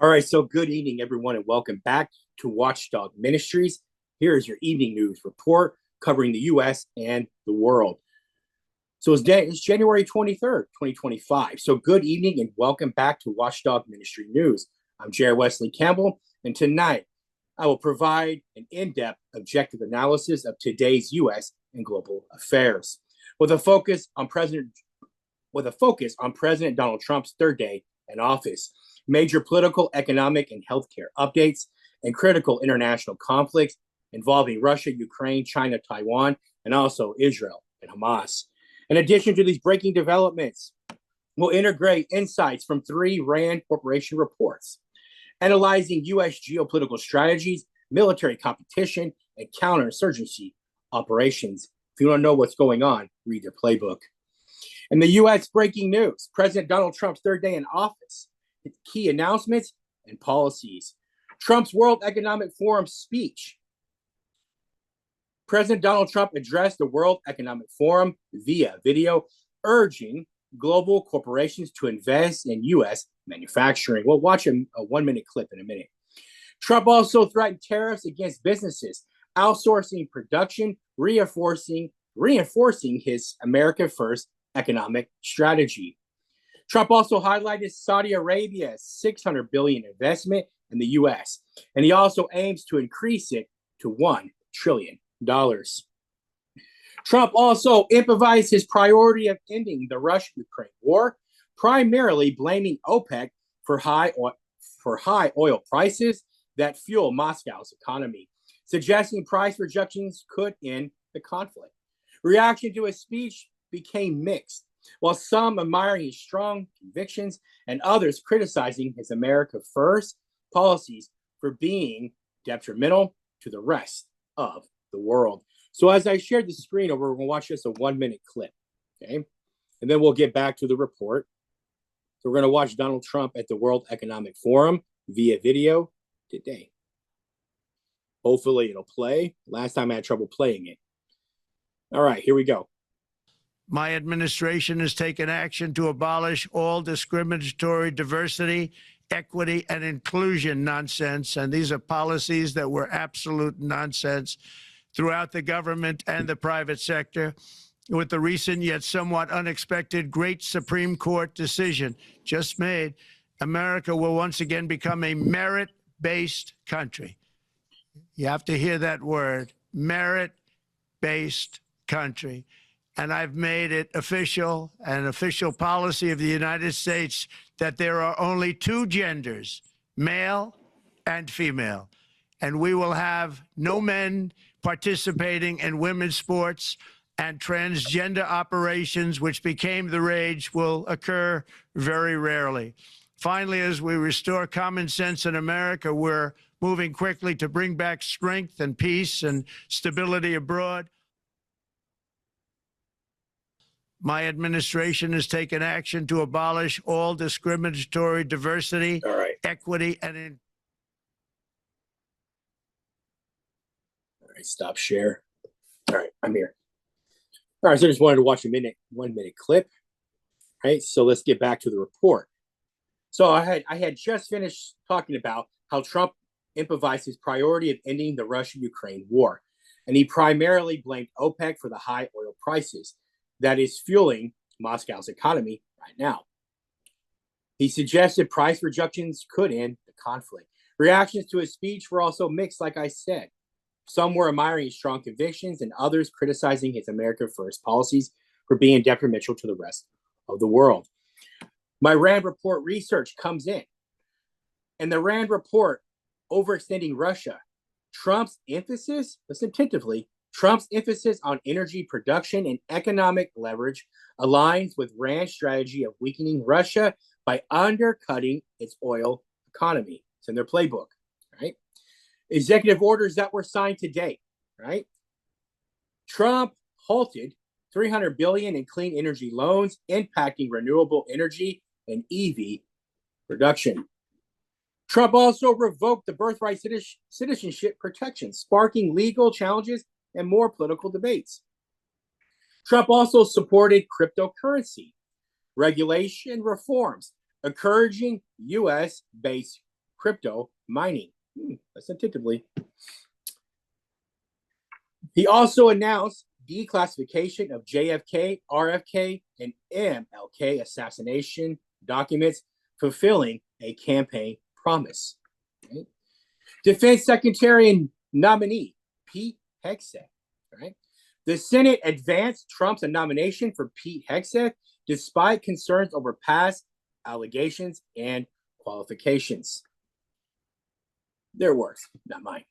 All right, so good evening, everyone, and welcome back to Watchdog Ministries. Here is your evening news report covering the U.S. and the world. So it's January 23rd, 2025. So good evening and welcome back to Watchdog Ministry News. I'm Jared W Campbell, and tonight I will provide an in-depth, objective analysis of today's U.S. and global affairs, with a focus on President Donald Trump's third day in office, major political, economic, and healthcare updates, and critical international conflicts involving Russia, Ukraine, China-Taiwan, and also Israel and Hamas. In addition to these breaking developments, we'll integrate insights from three RAND Corporation reports, analyzing U.S. geopolitical strategies, military competition, and counterinsurgency operations. If you don't know what's going on, read the playbook. In the U.S. breaking news, President Donald Trump's third day in office, key announcements and policies. Trump's World Economic Forum speech. President Donald Trump addressed the World Economic Forum via video, urging global corporations to invest in U.S. manufacturing. We'll watch a 1-minute clip in a minute. Trump also threatened tariffs against businesses, outsourcing production, reinforcing his America First economic strategy. Trump also highlighted Saudi Arabia's $600 billion investment in the U.S., and he also aims to increase it to $1 trillion. Trump also improvised his priority of ending the Russia-Ukraine war, primarily blaming OPEC for high oil prices that fuel Moscow's economy, suggesting price reductions could end the conflict. Reaction to his speech became mixed, while some admiring his strong convictions and others criticizing his America First policies for being detrimental to the rest of the world. So as I shared the screen over, we're going to watch just a 1-minute clip, okay? And then we'll get back to the report. So we're going to watch Donald Trump at the World Economic Forum via video today. Hopefully it'll play. Last time I had trouble playing it. All right, here we go. My administration has taken action to abolish all discriminatory diversity, equity, and inclusion nonsense. And these are policies that were absolute nonsense throughout the government and the private sector. With the recent yet somewhat unexpected great Supreme Court decision just made, America will once again become a merit-based country. You have to hear that word, merit-based country. And I've made it official, an official policy of the United States, that there are only two genders, male and female. And we will have no men participating in women's sports, and transgender operations, which became the rage, will occur very rarely. Finally, as we restore common sense in America, we're moving quickly to bring back strength and peace and stability abroad. My administration has taken action to abolish all discriminatory diversity, equity, and All right, stop share. All right, I'm here. All right, so I just wanted to watch a 1-minute clip. All right, so let's get back to the report. So I had just finished talking about how Trump improvised his priority of ending the Russia-Ukraine war, and he primarily blamed OPEC for the high oil prices that is fueling Moscow's economy right now. He suggested price reductions could end the conflict. Reactions to his speech were also mixed, like I said. Some were admiring his strong convictions and others criticizing his America First policies for being detrimental to the rest of the world. My RAND report research comes in. And the RAND report, overextending Russia, Trump's emphasis, listen attentively, Trump's emphasis on energy production and economic leverage aligns with Rand's strategy of weakening Russia by undercutting its oil economy. It's in their playbook, right? Executive orders that were signed today, right? Trump halted $300 billion in clean energy loans, impacting renewable energy and EV production. Trump also revoked the birthright citizenship protection, sparking legal challenges and more political debates. Trump also supported cryptocurrency regulation reforms, encouraging U.S.-based crypto mining. That's attentively. He also announced declassification of JFK, RFK, and MLK assassination documents, fulfilling a campaign promise. Right? Defense Secretary and nominee Pete Hegseth. Right? The Senate advanced Trump's nomination for Pete Hegseth despite concerns over past allegations and qualifications. Their words, not mine.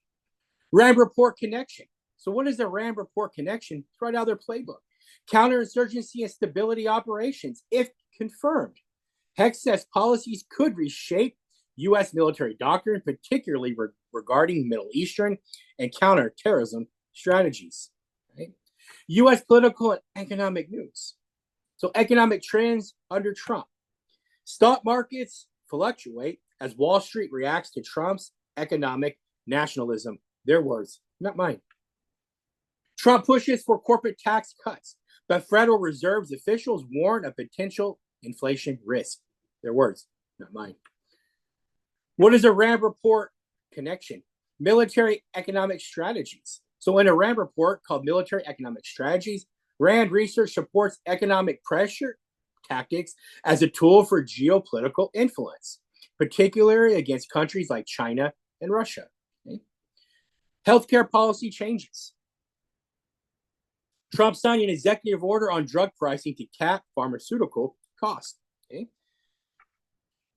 Rand Report connection. So what is the Rand Report connection? It's right out of their playbook. Counterinsurgency and stability operations, if confirmed. Hegseth's policies could reshape U.S. military doctrine, particularly regarding Middle Eastern and counterterrorism strategies. Right? U.S. political and economic news. So economic trends under Trump. Stock markets fluctuate as Wall Street reacts to Trump's economic nationalism. Their words, not mine. Trump pushes for corporate tax cuts, but Federal Reserve's officials warn of potential inflation risk. Their words, not mine. What is a Rand Report connection? Military economic strategies. So in a Rand Report called Military Economic Strategies, Rand research supports economic pressure tactics as a tool for geopolitical influence, particularly against countries like China and Russia. Okay? Healthcare policy changes. Trump signed an executive order on drug pricing to cap pharmaceutical costs. Okay?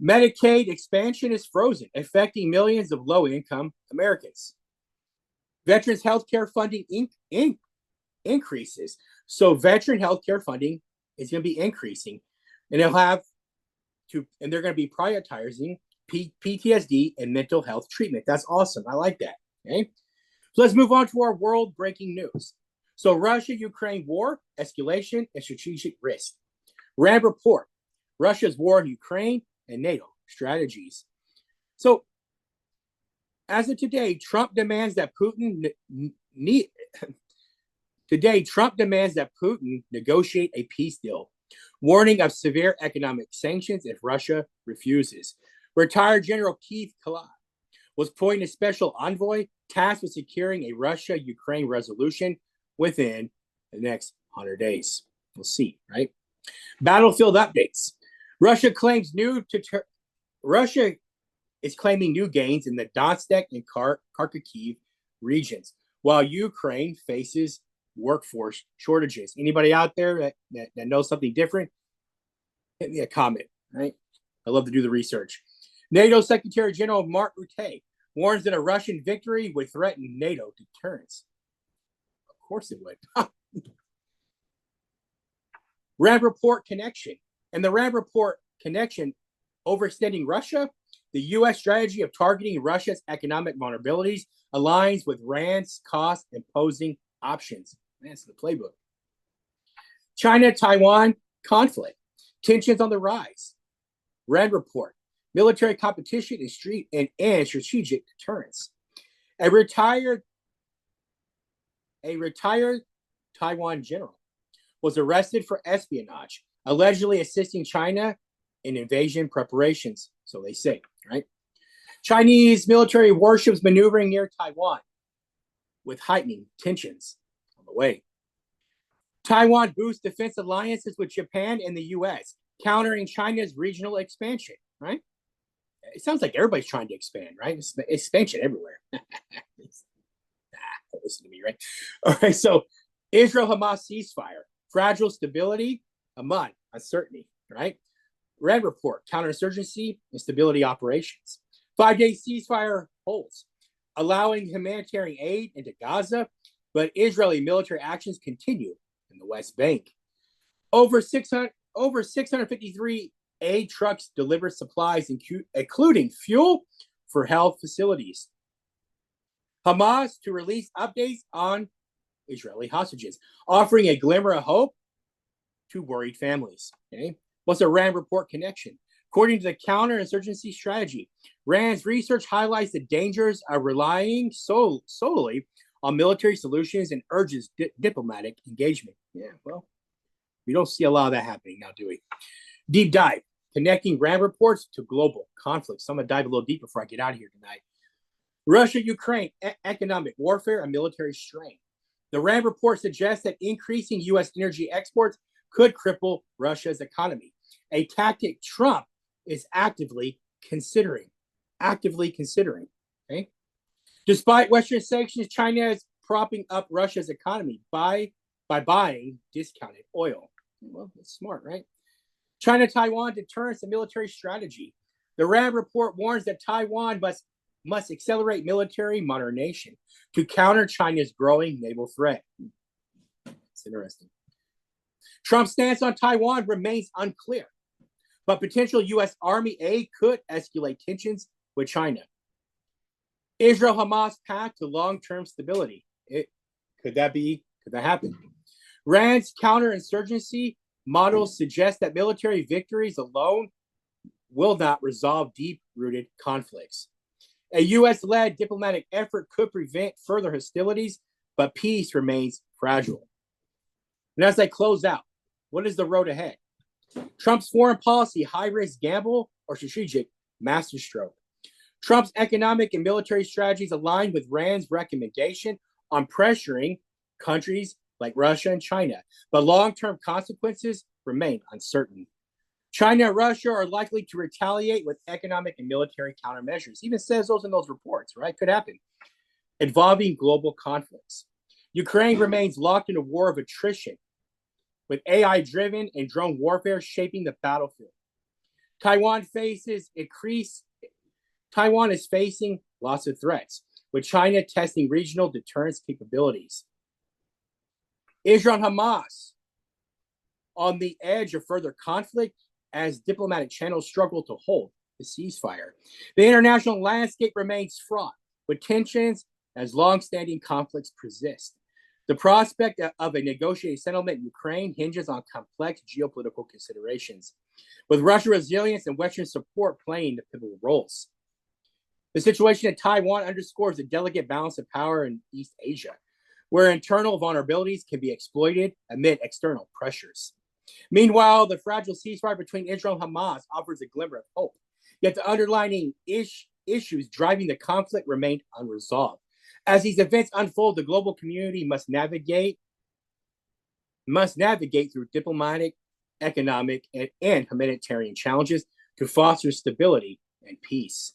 Medicaid expansion is frozen, affecting millions of low-income Americans. Veterans healthcare funding increases. So veteran healthcare funding is going to be increasing, and they're going to be prioritizing PTSD and mental health treatment. That's awesome. I like that. Okay, so let's move on to our world breaking news. So Russia-Ukraine war, escalation, and strategic risk. Rand Report, Russia's war in Ukraine and NATO strategies. So as of today, Trump demands that Putin negotiate a peace deal, warning of severe economic sanctions if Russia refuses. Retired General Keith Kellogg was appointed special envoy tasked with securing a Russia-Ukraine resolution within the next 100 days. We'll see, right? Battlefield updates. Russia is claiming new gains in the Donetsk and Kharkiv regions, while Ukraine faces workforce shortages. Anybody out there that knows something different? Hit me a comment, right? I love to do the research. NATO Secretary General Mark Rutte warns that a Russian victory would threaten NATO deterrence. Of course it would. Rand Report connection. And the Rand Report connection overextending Russia, the U.S. strategy of targeting Russia's economic vulnerabilities aligns with Rand's cost-imposing options. That's the playbook. China-Taiwan conflict. Tensions on the rise. Rand Report. Military competition and strategic deterrence. A retired Taiwan general was arrested for espionage, allegedly assisting China in invasion preparations, so they say, right? Chinese military warships maneuvering near Taiwan with heightening tensions on the way. Taiwan boosts defense alliances with Japan and the U.S., countering China's regional expansion, right? It sounds like everybody's trying to expand, right? It's expansion everywhere. Listen to me, right? All right, so Israel-Hamas ceasefire, fragile stability among uncertainty, right? Rand Report, counterinsurgency and stability operations. 5-day ceasefire holds, allowing humanitarian aid into Gaza, but Israeli military actions continue in the West Bank. Over 653 aid trucks deliver supplies, including fuel for health facilities. Hamas to release updates on Israeli hostages, offering a glimmer of hope to worried families. Okay, what's a Rand Report connection? According to the counterinsurgency strategy, Rand's research highlights the dangers of relying solely on military solutions and urges diplomatic engagement. Yeah, well, we don't see a lot of that happening now, do we? Deep dive. Connecting RAND reports to global conflicts. So I'm going to dive a little deeper before I get out of here tonight. Russia-Ukraine, economic warfare and military strain. The RAND report suggests that increasing U.S. energy exports could cripple Russia's economy, a tactic Trump is actively considering. Okay? Despite Western sanctions, China is propping up Russia's economy by buying discounted oil. Well, that's smart, right? China-Taiwan deterrence and military strategy. The RAND report warns that Taiwan must accelerate military modernization to counter China's growing naval threat. It's interesting. Trump's stance on Taiwan remains unclear, but potential U.S. Army aid could escalate tensions with China. Israel-Hamas path to long-term stability. Could that happen? Rand's counterinsurgency models suggest that military victories alone will not resolve deep-rooted conflicts. A U.S.-led diplomatic effort could prevent further hostilities, but peace remains fragile. And as I close out, what is the road ahead? Trump's foreign policy, high-risk gamble or strategic masterstroke? Trump's economic and military strategies align with Rand's recommendation on pressuring countries like Russia and China, but long-term consequences remain uncertain. China and Russia are likely to retaliate with economic and military countermeasures. Even says those in those reports, right? Could happen. Involving global conflicts. Ukraine remains locked in a war of attrition, with AI-driven and drone warfare shaping the battlefield. Taiwan is facing lots of threats, with China testing regional deterrence capabilities. Israel and Hamas on the edge of further conflict as diplomatic channels struggle to hold the ceasefire. The international landscape remains fraught with tensions as long-standing conflicts persist. The prospect of a negotiated settlement in Ukraine hinges on complex geopolitical considerations, with Russia's resilience and Western support playing the pivotal roles. The situation in Taiwan underscores the delicate balance of power in East Asia, where internal vulnerabilities can be exploited amid external pressures. Meanwhile, the fragile ceasefire between Israel and Hamas offers a glimmer of hope, yet the underlying issues driving the conflict remain unresolved. As these events unfold, the global community must navigate through diplomatic, economic, and humanitarian challenges to foster stability and peace.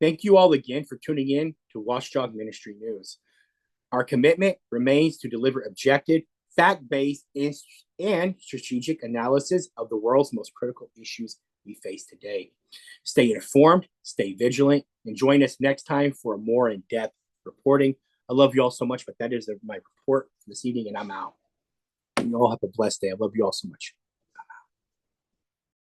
Thank you all again for tuning in to Watchdog Ministry News. Our commitment remains to deliver objective, fact-based, and strategic analysis of the world's most critical issues we face today. Stay informed, stay vigilant, and join us next time for a more in-depth reporting. I love you all so much, but that is my report for this evening, and I'm out. You all have a blessed day. I love you all so much.